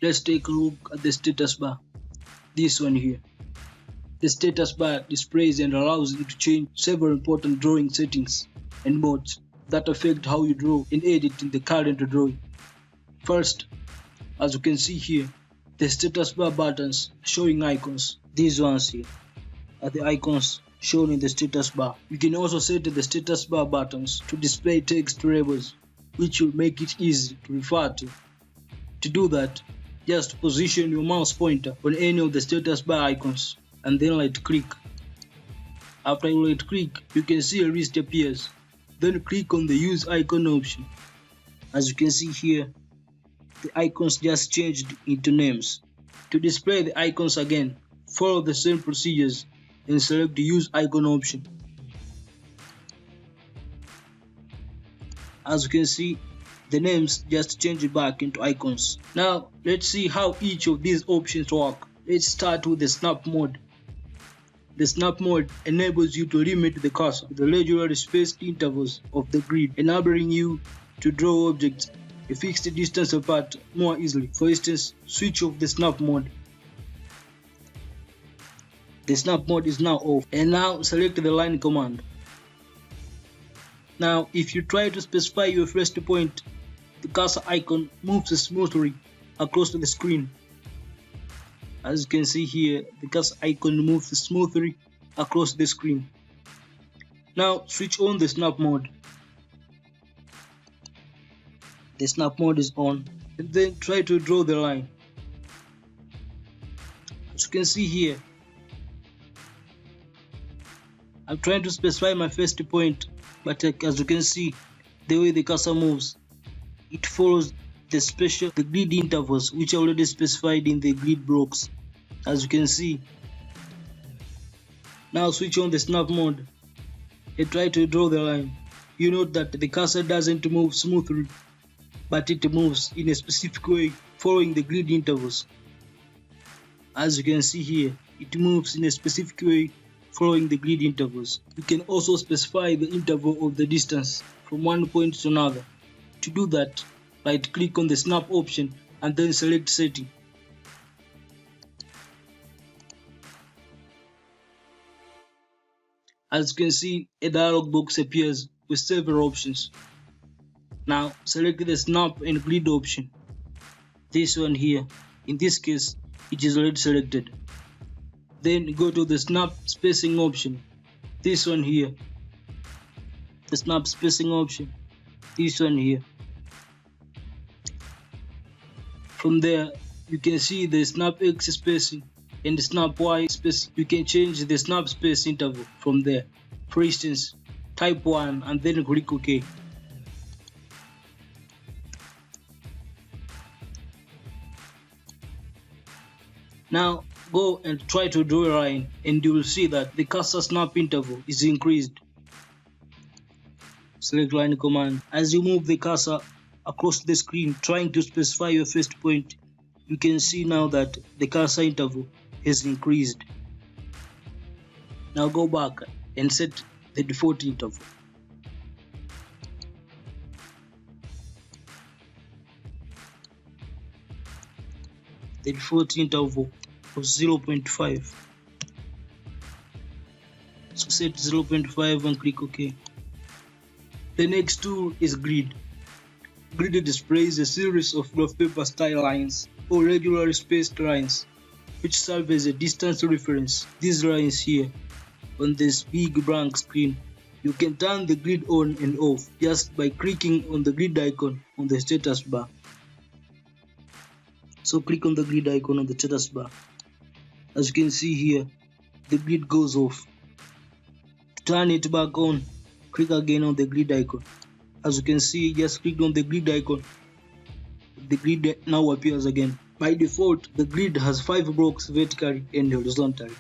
Let's take a look at the status bar. This one here. The status bar displays and allows you to change several important drawing settings and modes that affect how you draw and edit in the current drawing. First, as you can see here, the status bar buttons showing icons. These ones here are the icons shown in the status bar. You can also set the status bar buttons to display text labels, which will make it easy to refer to. To do that, just position your mouse pointer on any of the status bar icons and then right click. After you right click, you can see a list appears. Then click on the use icon option. As you can see here, the icons just changed into names. To display the icons again, follow the same procedures and select the use icon option. As you can see, the names just change back into icons. Now let's see how each of these options work. Let's start with the snap mode. The snap mode enables you to limit the cursor to the regularly spaced intervals of the grid, enabling you to draw objects a fixed distance apart more easily. For instance, switch off the snap mode. The snap mode is now off, and now select the line command. Now if you try to specify your first point, the cursor icon moves smoothly across the screen. As you can see here, the cursor icon moves smoothly across the screen. Now switch on the snap mode. The snap mode is on, and then try to draw the line. As you can see here, I'm trying to specify my first point, but as you can see, the way the cursor moves, it follows the grid intervals which are already specified in the grid blocks, as you can see. Now switch on the snap mode and try to draw the line. You note that the cursor doesn't move smoothly, but it moves in a specific way following the grid intervals. As you can see here, it moves in a specific way following the grid intervals. You can also specify the interval of the distance from one point to another. To do that, right click on the snap option and then select setting. As you can see, a dialog box appears with several options. Now select the snap and grid option. This one here. In this case, it is already selected. Then go to the snap spacing option. This one here. The snap spacing option. This one here. From there, you can see the snap X spacing and the snap Y spacing. You can change the snap space interval from there. For instance, type 1 and then click OK. Now go and try to draw a line, and you will see that the cursor snap interval is increased. Select line command. As you move the cursor across the screen trying to specify your first point, you can see now that the cursor interval has increased. Now go back and set the default interval. The default interval was 0.5. So set 0.5 and click OK. The next tool is grid. Grid displays a series of graph paper style lines or regularly spaced lines which serve as a distance reference. These lines here on this big blank screen, you can turn the grid on and off just by clicking on the grid icon on the status bar. So click on the grid icon on the status bar. As you can see here, the grid goes off. To turn it back on, click again on the grid icon. As you can see, just click on the grid icon. The grid now appears again. By default, the grid has 5 blocks vertically and horizontally.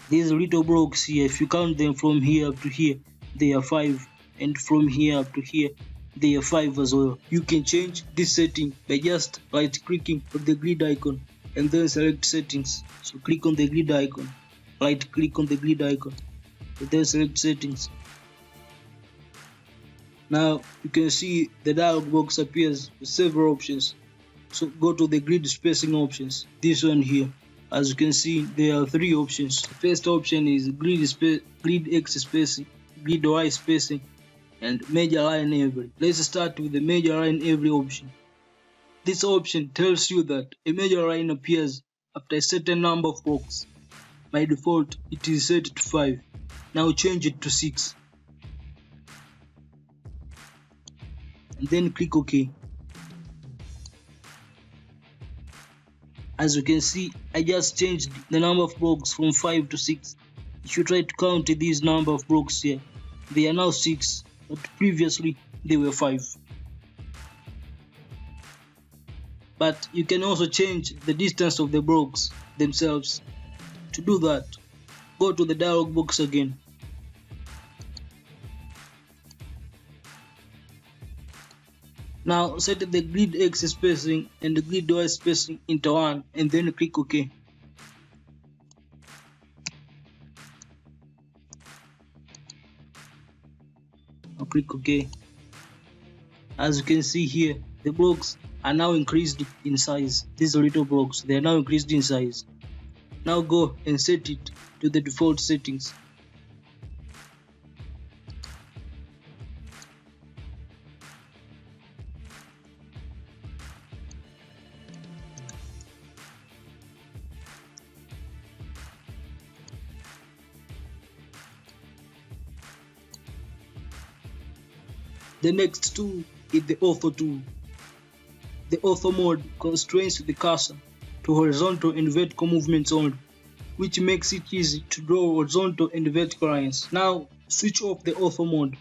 These little blocks here, if you count them from here up to here, they are 5, and from here up to here, they are 5 as well. You can change this setting by just right clicking on the grid icon and then select settings. So click on the grid icon, right click on the grid icon, and then select settings. Now you can see the dialog box appears with several options. So go to the grid spacing options, this one here. As you can see, there are 3 options. The first option is grid X spacing, grid Y spacing, and major line every. Let's start with the major line every option. This option tells you that a major line appears after a certain number of blocks. By default, it is set to 5. Now change it to 6. And then click OK. As you can see, I just changed the number of blocks from 5 to 6. If you try to count these number of blocks here, they are now 6, but previously they were 5. But you can also change the distance of the blocks themselves. To do that, go to the dialog box again. Now set the grid X spacing and the grid Y spacing into 1 and then click OK. Now click OK. As you can see here, the blocks are now increased in size. These little blocks, they are now increased in size. Now go and set it to the default settings. The next tool is the Ortho tool. The Ortho mode constrains the cursor to horizontal and vertical movements only, which makes it easy to draw horizontal and vertical lines. Now switch off the Ortho mode.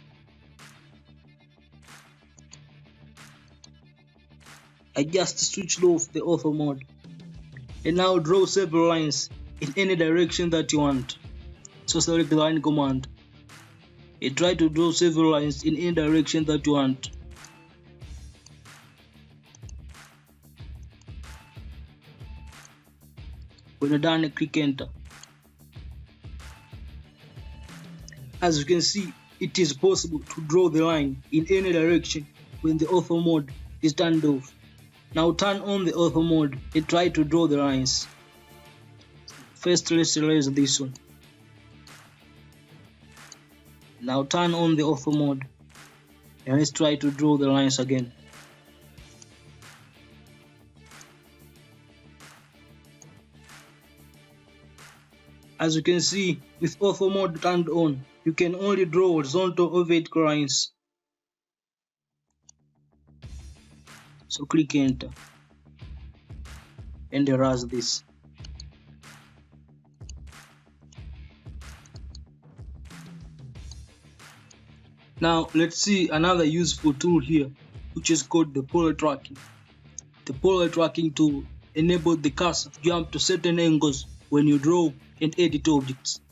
I just switched off the Ortho mode. And now draw several lines in any direction that you want. So select the line command. And try to draw several lines in any direction that you want. When you're done, click enter. As you can see, it is possible to draw the line in any direction when the Ortho mode is turned off. Now turn on the Ortho mode and try to draw the lines. First, let's erase this one. Now turn on the Ortho mode and let's try to draw the lines again. As you can see, with Ortho mode turned on, you can only draw horizontal or vertical lines. So click enter and erase this. Now let's see another useful tool here, which is called the polar tracking. The polar tracking tool enables the cursor to jump to certain angles when you draw and edit objects.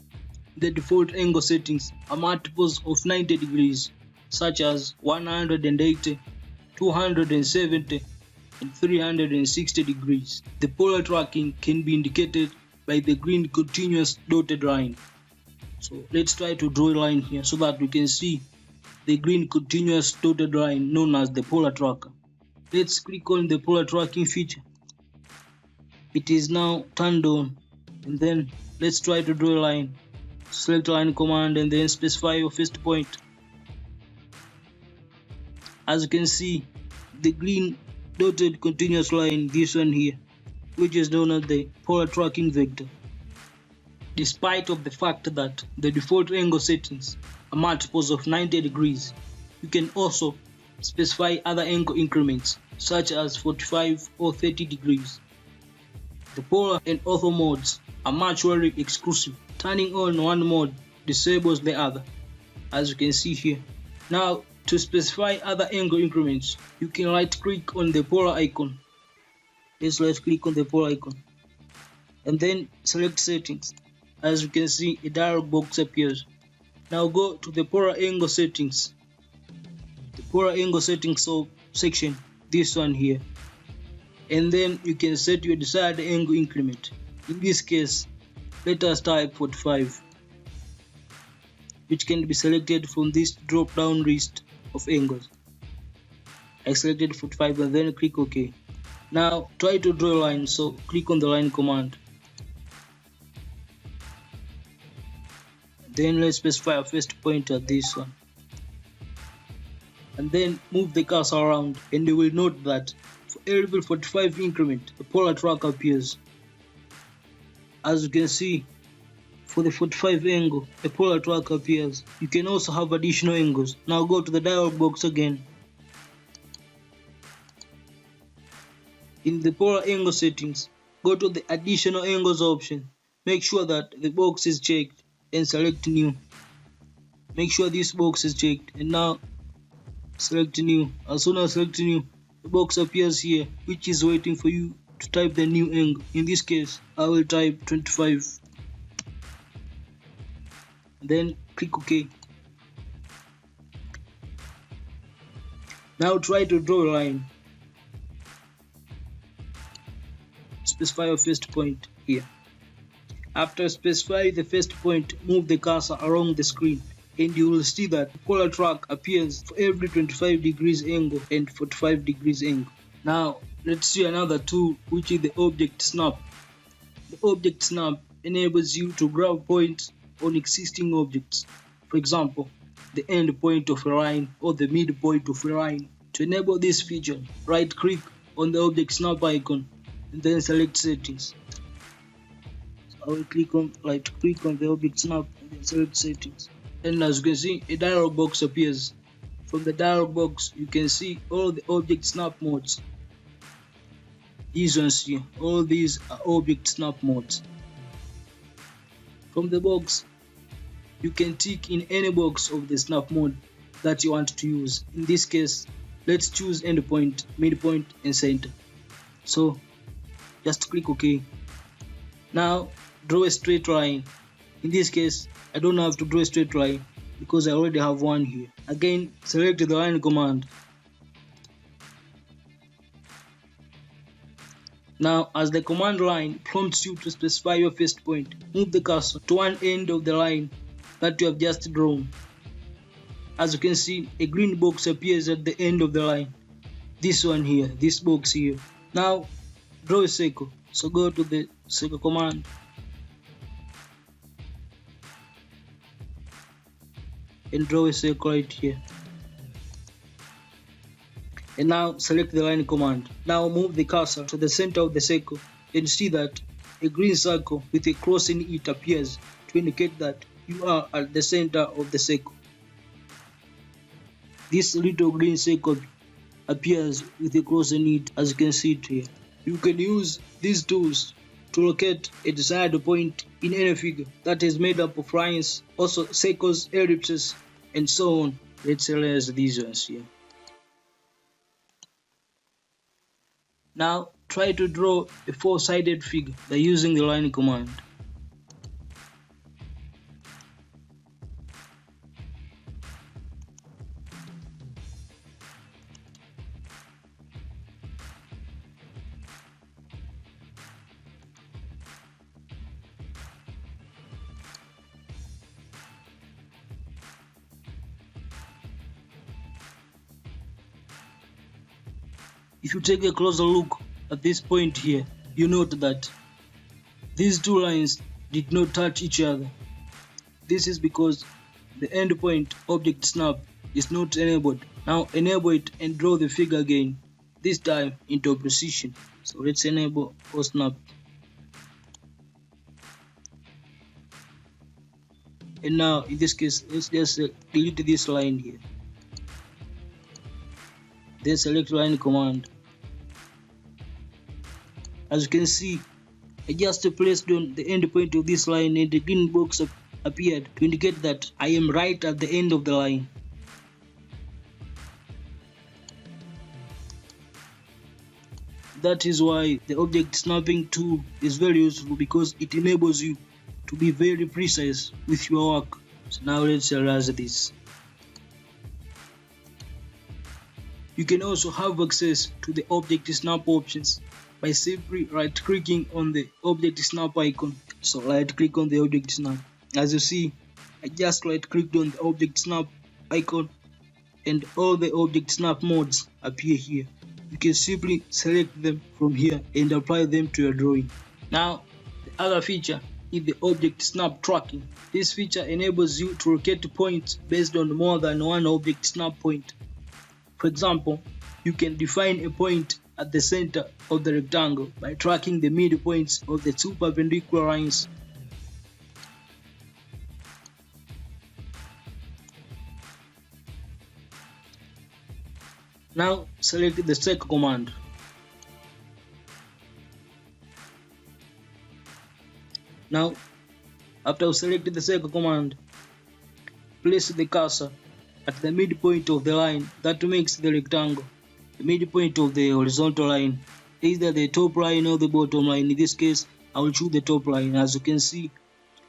The default angle settings are multiples of 90 degrees, such as 180, 270, and 360 degrees. The polar tracking can be indicated by the green continuous dotted line. So let's try to draw a line here so that we can see the green continuous dotted line known as the polar tracker. Let's click on the polar tracking feature. It is now turned on, and then let's try to draw a line. Select line command and then specify your first point. As you can see, the green dotted continuous line, this one here, which is known as the polar tracking vector. Despite of the fact that the default angle settings are multiples of 90 degrees, you can also specify other angle increments such as 45 or 30 degrees. The polar and ortho modes are mutually exclusive. Turning on one mode disables the other, as you can see here. Now, to specify other angle increments, you can right click on the polar icon. Let's right click on the polar icon and then select settings. As you can see, a dialog box appears. Now go to the polar angle settings. The polar angle settings section, this one here. And then you can set your desired angle increment. In this case, let us type 45, which can be selected from this drop down list of angles. I selected 45 and then click OK. Now try to draw a line, so click on the line command. Then let's specify a first point at this one. And then move the cursor around, and you will note that for every 45 increment, a polar track appears. As you can see, for the 45 angle, a polar track appears. You can also have additional angles. Now go to the dialog box again. In the polar angle settings, go to the additional angles option. Make sure that the box is checked and select new. Make sure this box is checked, and now select new. As soon as select new, the box appears here, which is waiting for you to type the new angle. In this case, I will type 25. Then click OK. Now try to draw a line. Specify your first point here. After specifying the first point, move the cursor along the screen, and you will see that the polar track appears for every 25 degrees angle and 45 degrees angle. Now let's see another tool, which is the object snap. The object snap enables you to grab points on existing objects. For example, the end point of a line or the midpoint of a line. To enable this feature, right click on the object snap icon and then select settings. So I will right click on the object snap and then select settings. And as you can see, a dialog box appears. From the dialog box, you can see all the object snap modes. These ones here, all these are object snap modes. From the box, you can tick in any box of the snap mode that you want to use. In this case, let's choose endpoint, midpoint, and center. So just click OK. Now draw a straight line. In this case, I don't have to draw a straight line because I already have one here. Again, select the line command. Now, as the command line prompts you to specify your first point, move the cursor to one end of the line that you have just drawn. As you can see, a green box appears at the end of the line. This one here, this box here. Now, draw a circle. So go to the circle command. And draw a circle right here. And now select the line command. Now move the cursor to the center of the circle and see that a green circle with a cross in it appears to indicate that you are at the center of the circle. This little green circle appears with a cross in it, as you can see it here. You can use these tools to locate a desired point in any figure that is made up of lines, also circles, ellipses, and so on. Let's erase these ones here. Now try to draw a four-sided figure by using the line command. If you take a closer look at this point here, you note that these two lines did not touch each other. This is because the endpoint object snap is not enabled. Now enable it and draw the figure again, this time into precision. So let's enable osnap. And now in this case, let's just delete this line here. Then select line command. As you can see, I just placed on the end point of this line and the green box appeared to indicate that I am right at the end of the line. That is why the object snapping tool is very useful, because it enables you to be very precise with your work. So now let's erase this. You can also have access to the object snap options by simply right clicking on the object snap icon. So right click on the object snap. As you see, I just right clicked on the object snap icon and all the object snap modes appear here. you can simply select them from here and apply them to your drawing. Now, the other feature is the object snap tracking. This feature enables you to locate points based on more than one object snap point. For example, you can define a point at the center of the rectangle by tracking the midpoints of the two perpendicular lines. Now select the second command. Now, after you select the second command, place the cursor at the midpoint of the line that makes the rectangle, the midpoint of the horizontal line, either the top line or the bottom line. In this case, I will choose the top line. As you can see,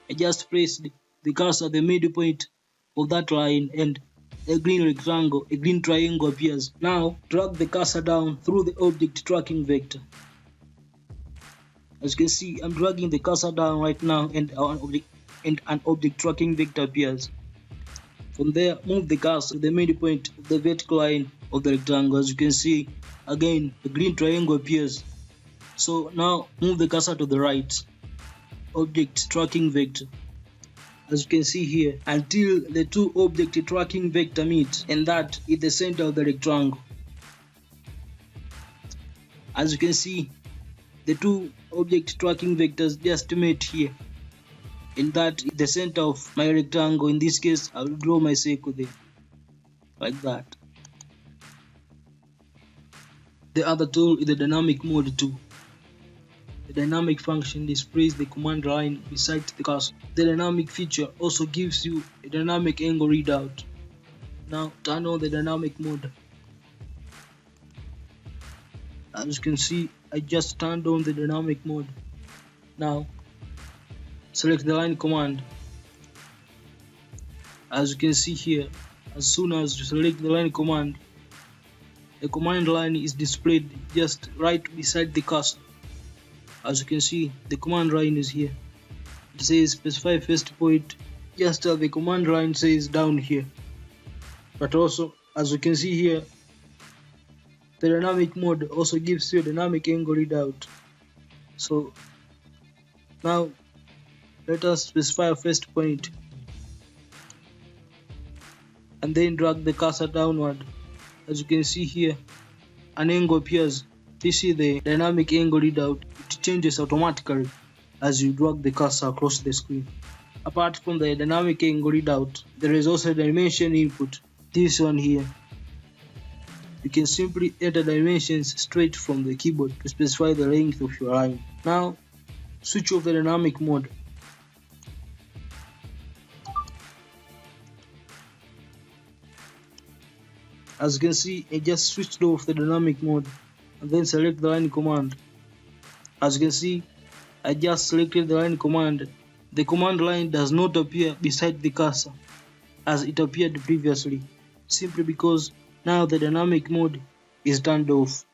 I just placed the cursor at the midpoint of that line and a green rectangle, a green triangle appears. Now, drag the cursor down through the object tracking vector. As you can see, I'm dragging the cursor down right now and an object tracking vector appears. From there, move the cursor to the midpoint of the vertical line of the rectangle. As you can see, again, the green triangle appears. So now, move the cursor to the right, object tracking vector. As you can see here, until the two object tracking vector meet, and that is the center of the rectangle. As you can see, the two object tracking vectors just met here, and that is the center of my rectangle. In this case, I will draw my circle there, like that. The other tool is the dynamic mode tool. The dynamic function displays the command line beside the cursor. The dynamic feature also gives you a dynamic angle readout. Now turn on the dynamic mode. As you can see, I just turned on the dynamic mode. Now select the line command. As you can see here, as soon as you select the line command, the command line is displayed just right beside the cursor. As you can see, the command line is here. It says specify first point, just as the command line says down here. But also, as you can see here, the dynamic mode also gives you a dynamic angle readout. So now let us specify a first point and then drag the cursor downward. As you can see here, an angle appears. This is the dynamic angle readout. It changes automatically as you drag the cursor across the screen. Apart from the dynamic angle readout, there is also a dimension input. This one here. You can simply enter dimensions straight from the keyboard to specify the length of your line. Now, switch off the dynamic mode. As you can see, I just switched off the dynamic mode and then select the line command. As you can see, I just selected the line command. The command line does not appear beside the cursor as it appeared previously, simply because now the dynamic mode is turned off.